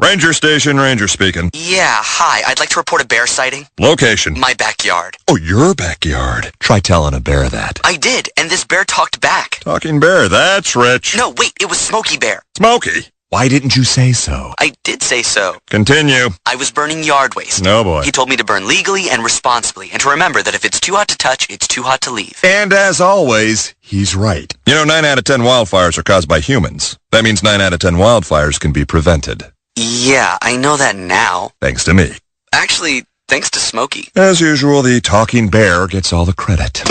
Ranger Station, Ranger speaking. Yeah, hi. I'd like to report a bear sighting. Location. My backyard. Oh, your backyard. Try telling a bear that. I did, and this bear talked back. Talking bear, that's rich. No, wait, it was Smokey Bear. Smokey. Why didn't you say so? I did say so. Continue. I was burning yard waste. No, boy. He told me to burn legally and responsibly, and to remember that if it's too hot to touch, it's too hot to leave. And as always, he's right. You know, 9 out of 10 wildfires are caused by humans. That means 9 out of 10 wildfires can be prevented. Yeah, I know that now. Thanks to me. Actually, thanks to Smokey. As usual, the talking bear gets all the credit.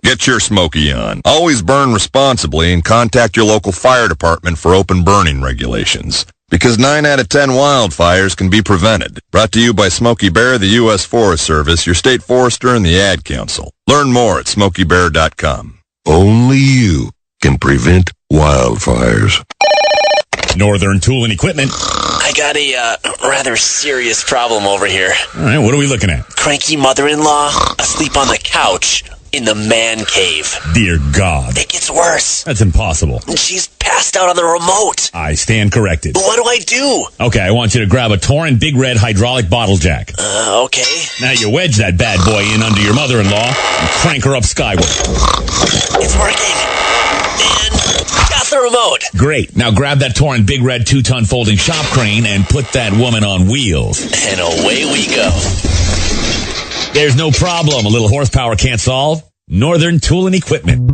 Get your Smokey on. Always burn responsibly and contact your local fire department for open burning regulations. Because 9 out of 10 wildfires can be prevented. Brought to you by Smokey Bear, the U.S. Forest Service, your state forester, and the Ad Council. Learn more at smokeybear.com. Only you can prevent wildfires. Northern Tool and Equipment. I got a rather serious problem over here. All right, what are we looking at? Cranky mother-in-law asleep on the couch in the man cave. Dear God. It gets worse. That's impossible. She's passed out on the remote. I stand corrected. What do I do? Okay, I want you to grab a Torrin Big Red hydraulic bottle jack. Okay. Now you wedge that bad boy in under your mother-in-law and crank her up skyward. It's working. And got the remote. Great. Now grab that Torrin Big Red 2-ton folding shop crane and put that woman on wheels. And away we go. There's no problem a little horsepower can't solve. Northern Tool and Equipment.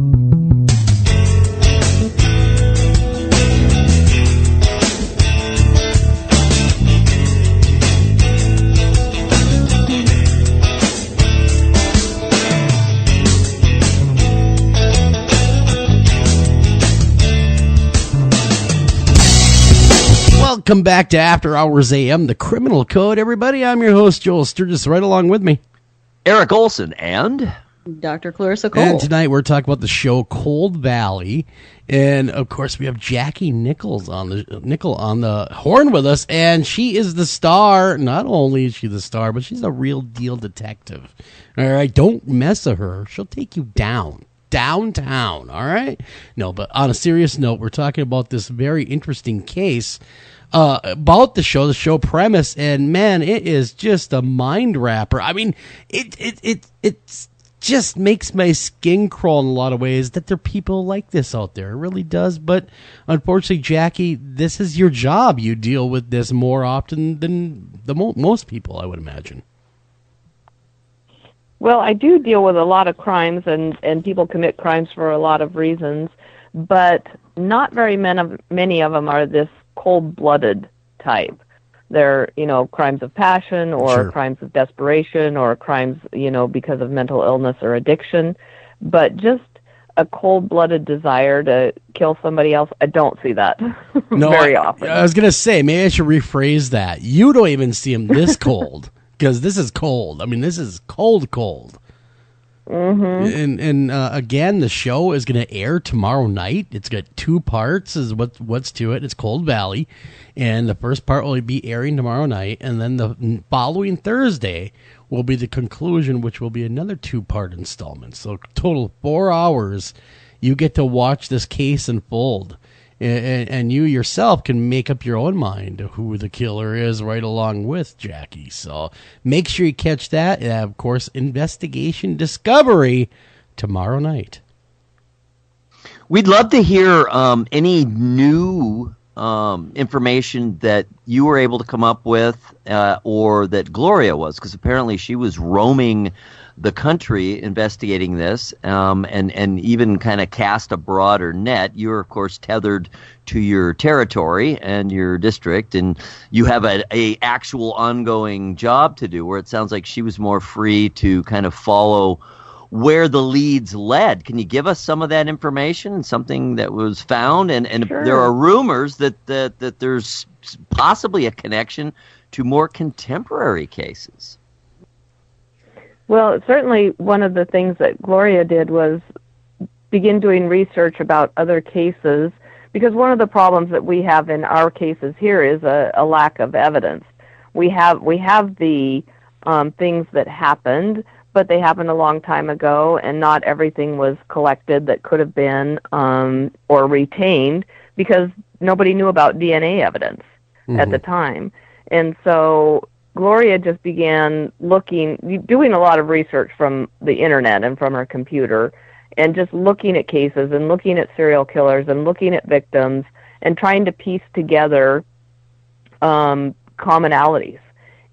Welcome back to After Hours AM, the Criminal Code. Everybody, I'm your host, Joel Sturgis. Right along with me, Eric Olson and Dr. Clarissa Cole. And tonight we're talking about the show Cold Valley, and of course we have Jackie Nichols on the horn with us, and she is the star. Not only is she the star, but she's a real deal detective. All right, don't mess with her; she'll take you downtown. All right, no, but on a serious note, we're talking about this very interesting case. About the show premise, and man, it is just a mind wrapper. I mean, it just makes my skin crawl in a lot of ways that there are people like this out there. It really does. But unfortunately, Jackie, this is your job. You deal with this more often than most people, I would imagine. Well, I do deal with a lot of crimes, and people commit crimes for a lot of reasons, but not very many of them are this cold-blooded type. They're, crimes of passion or Sure. crimes of desperation or crimes, because of mental illness or addiction. But just a cold-blooded desire to kill somebody else, I don't see that very often. I was going to say, maybe I should rephrase that. You don't even see him this cold, because this is cold. I mean, this is cold. Mm-hmm. And again, the show is going to air tomorrow night. It's got 2 parts is what's to it. It's Cold Valley, and the first part will be airing tomorrow night, and then the following Thursday will be the conclusion, which will be another 2-part installment. So total 4 hours, you get to watch this case unfold. And you yourself can make up your own mind of who the killer is right along with Jackie. So make sure you catch that. And of course, Investigation Discovery tomorrow night. we'd love to hear any new information that you were able to come up with or that Gloria was, because apparently she was roaming the country investigating this, and even kind of cast a broader net. You're, of course, tethered to your territory and your district, and you have a actual ongoing job to do, where it sounds like she was more free to kind of follow where the leads led. Can you give us some of that information, something that was found? And Sure. There are rumors that there's possibly a connection to more contemporary cases. Well, certainly one of the things that Gloria did was begin doing research about other cases, because one of the problems that we have in our cases here is a lack of evidence. We have the things that happened, but they happened a long time ago, and not everything was collected that could have been or retained, because nobody knew about DNA evidence. at the time. And so Gloria just began doing a lot of research from the internet and from her computer, and just looking at cases and looking at serial killers and looking at victims and trying to piece together commonalities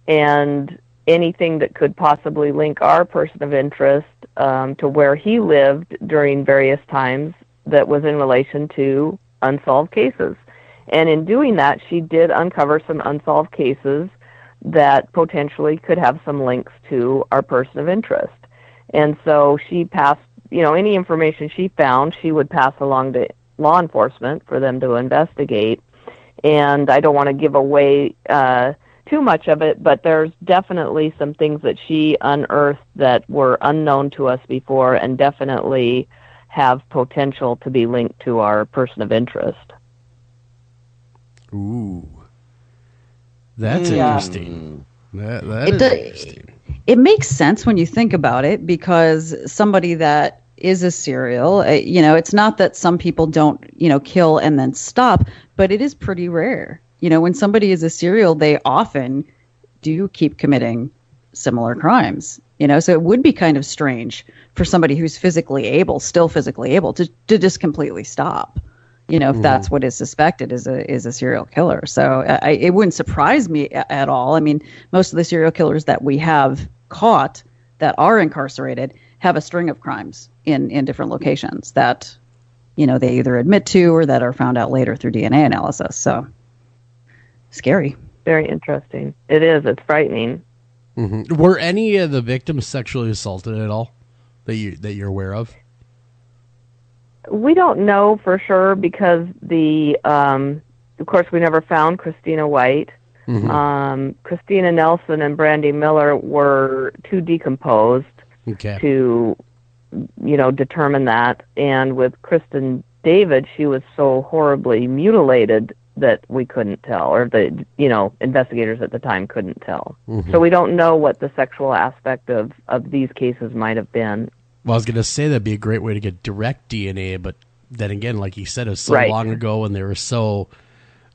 and anything that could possibly link our person of interest to where he lived during various times that was in relation to unsolved cases. And in doing that, she did uncover some unsolved cases that potentially could have some links to our person of interest. And so she passed, any information she found, she would pass along to law enforcement for them to investigate. And I don't want to give away too much of it, but there's definitely some things that she unearthed that were unknown to us before and definitely have potential to be linked to our person of interest. Ooh. That's interesting. That is interesting. It makes sense when you think about it, because somebody that is a serial, it's not that some people don't, kill and then stop, but it is pretty rare. When somebody is a serial, they often do keep committing similar crimes. So it would be kind of strange for somebody who's still physically able to just completely stop. If that's what is suspected is a serial killer. So it wouldn't surprise me at all. I mean, most of the serial killers that we have caught that are incarcerated have a string of crimes in different locations that, they either admit to or that are found out later through DNA analysis. So scary. Very interesting. It is. It's frightening. Mm-hmm. Were any of the victims sexually assaulted at all that you're aware of? We don't know for sure because of course, we never found Christina White. Mm-hmm. Christina Nelson and Brandy Miller were too decomposed to, determine that. And with Kristen David, she was so horribly mutilated that we couldn't tell, or the, investigators at the time couldn't tell. Mm-hmm. So we don't know what the sexual aspect of these cases might have been. Well, I was going to say that'd be a great way to get direct DNA, but then again, like you said, it was so long ago and they were so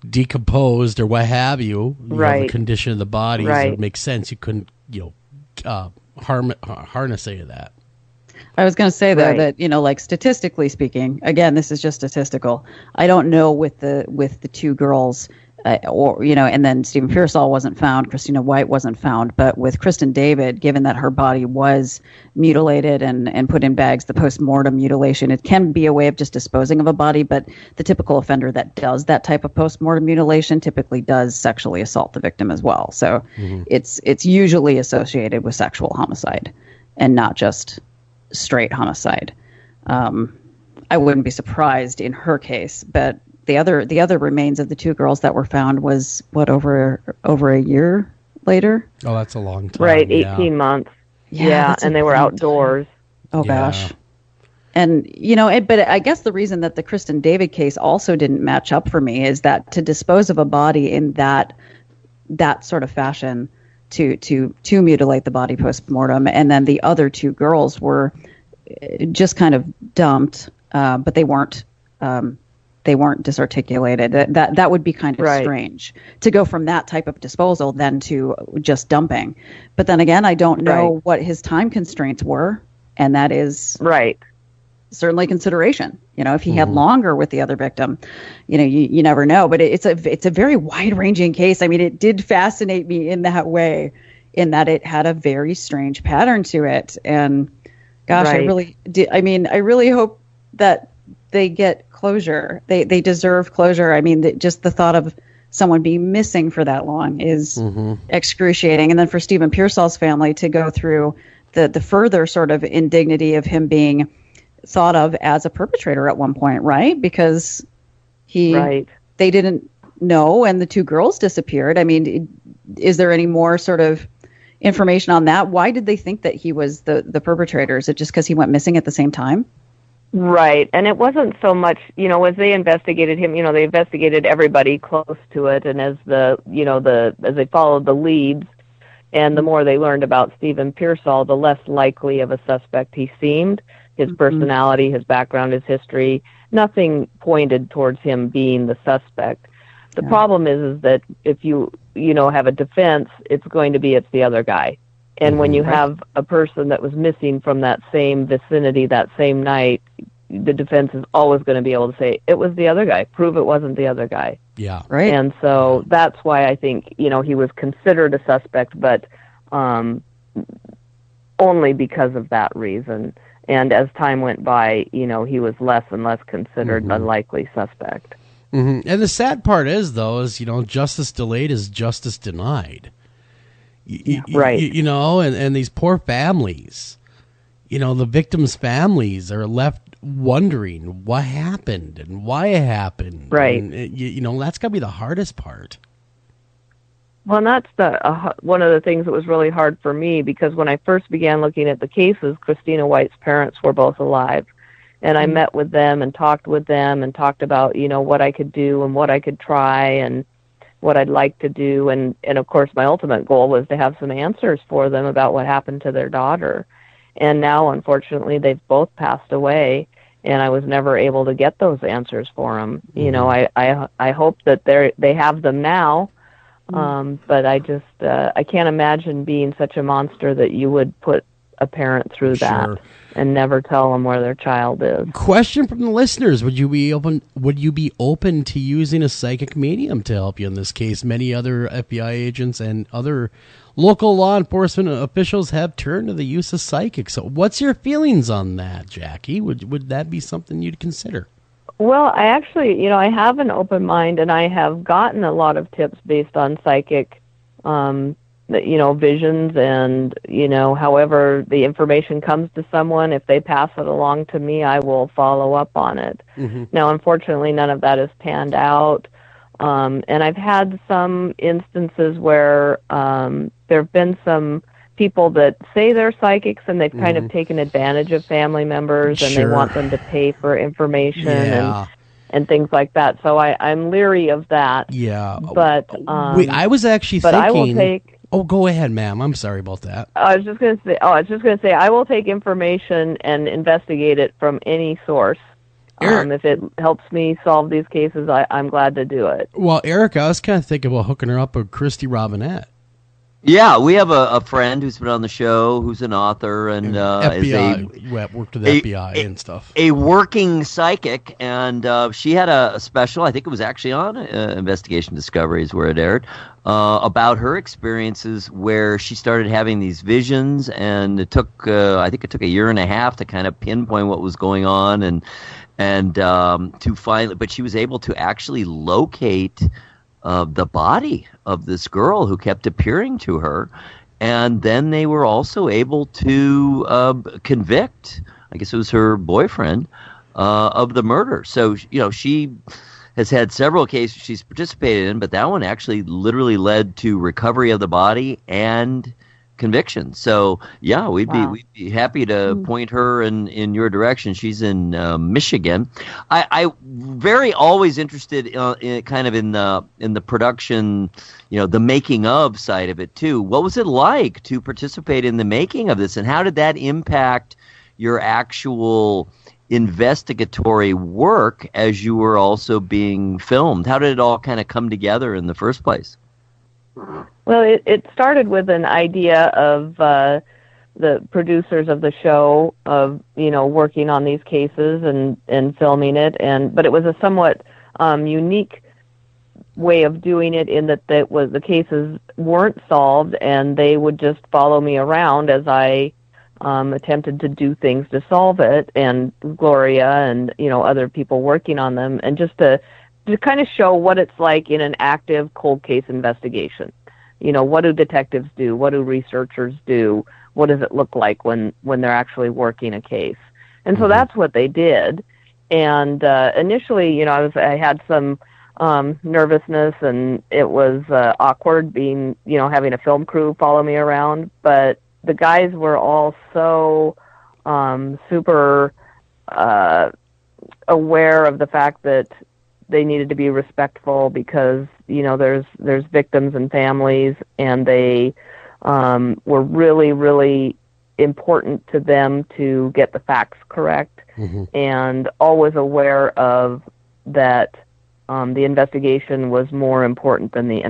decomposed or what have you, the condition of the bodies, it makes sense. You couldn't, harness any of that. I was going to say though that, like statistically speaking, again, this is just statistical. I don't know with the two girls, and then Stephen Pearsall wasn't found, Christina White wasn't found, but with Kristen David, given that her body was mutilated and put in bags, the post-mortem mutilation, it can be a way of just disposing of a body, but the typical offender that does that type of post-mortem mutilation typically does sexually assault the victim as well. So it's usually associated with sexual homicide and not just straight homicide. I wouldn't be surprised in her case, but the other remains of the two girls that were found was over a year later. Oh, that's a long time. Right, 18 months. Yeah, and they were outdoors. Oh gosh. And but I guess the reason that the Kristen David case also didn't match up for me is that to dispose of a body in that sort of fashion, to mutilate the body post-mortem, and then the other two girls were just kind of dumped, but they weren't disarticulated. That would be kind of strange to go from that type of disposal then to just dumping. But then again, I don't know what his time constraints were, and that is certainly consideration. If he had longer with the other victim, you never know. But it's a very wide-ranging case. I mean, it did fascinate me in that way, in that it had a very strange pattern to it. And gosh, I really hope that they get closure. They deserve closure. I mean, just the thought of someone being missing for that long is excruciating. And then for Stephen Pearsall's family to go through the further sort of indignity of him being thought of as a perpetrator at one point, right? Because they didn't know, and the two girls disappeared. I mean, is there any more sort of information on that? Why did they think that he was the perpetrator? Is it just because he went missing at the same time? Right, and it wasn't so much, as they investigated him, they investigated everybody close to it, and as as they followed the leads, and the more they learned about Stephen Pearsall, the less likely of a suspect he seemed. His personality, his background, his history, nothing pointed towards him being the suspect. The problem is that if you have a defense, it's going to be it's the other guy. And when you have a person that was missing from that same vicinity that same night, the defense is always going to be able to say, it was the other guy. Prove it wasn't the other guy. Yeah. Right. And so that's why I think, he was considered a suspect, but only because of that reason. And as time went by, he was less and less considered a likely suspect. And the sad part is, justice delayed is justice denied. Right. And these poor families, the victims' families are left wondering what happened and why it happened. Right. And, that's got to be the hardest part. Well, and that's one of the things that was really hard for me, because when I first began looking at the cases, Christina White's parents were both alive. And I met with them and talked about, what I could do and what I could try and what I'd like to do. And of course, my ultimate goal was to have some answers for them about what happened to their daughter. And now, unfortunately, they've both passed away, and I was never able to get those answers for them. I hope that they have them now. But I just, I can't imagine being such a monster that you would put a parent through that and never tell them where their child is. Question from the listeners: Would you be open to using a psychic medium to help you in this case? Many other FBI agents and other local law enforcement officials have turned to the use of psychics. So, what's your feelings on that, Jackie? Would that be something you'd consider? Well, I actually, I have an open mind, and I have gotten a lot of tips based on psychic, visions, and, however the information comes to someone, if they pass it along to me, I will follow up on it. Now, unfortunately, none of that has panned out. And I've had some instances where there have been some people that say they're psychics, and they've kind of taken advantage of family members, and they want them to pay for information and things like that. So I'm leery of that. Yeah. But I was actually thinking. I will take. Oh, go ahead, ma'am. I'm sorry about that. I was just going to say I will take information and investigate it from any source. If it helps me solve these cases, I'm glad to do it. Well, Eric, I was kind of thinking about hooking her up with Christy Robinette. Yeah, we have a friend who's been on the show who's an author and FBI, worked with the FBI and stuff. A working psychic, and she had a special, I think it was actually on Investigation Discoveries where it aired, about her experiences where she started having these visions, and it took, I think it took a year and a half to kind of pinpoint what was going on, and to finally, but she was able to actually locate the body of this girl who kept appearing to her, and then they were also able to convict, I guess it was her boyfriend, of the murder. So, she has had several cases she's participated in, but that one actually literally led to recovery of the body and conviction. So, yeah, we'd be happy to point her in your direction. She's in Michigan. I very always interested in kind of in the production, the making of side of it too. What was it like to participate in the making of this, and how did that impact your actual investigatory work as you were also being filmed? How did it all kind of come together in the first place? Well, it started with an idea of the producers of the show of working on these cases and filming it, but it was a somewhat unique way of doing it in that the cases weren't solved, and they would just follow me around as I attempted to do things to solve it, and Gloria and other people working on them, and just to kind of show what it's like in an active cold case investigation. What do detectives do? What do researchers do? What does it look like when they're actually working a case? And so that's what they did. And initially, I had some nervousness, and it was awkward being, having a film crew follow me around. But the guys were all so super aware of the fact that they needed to be respectful because, there's victims and families, and they were really, really important to them to get the facts correct, and always aware of that the investigation was more important than the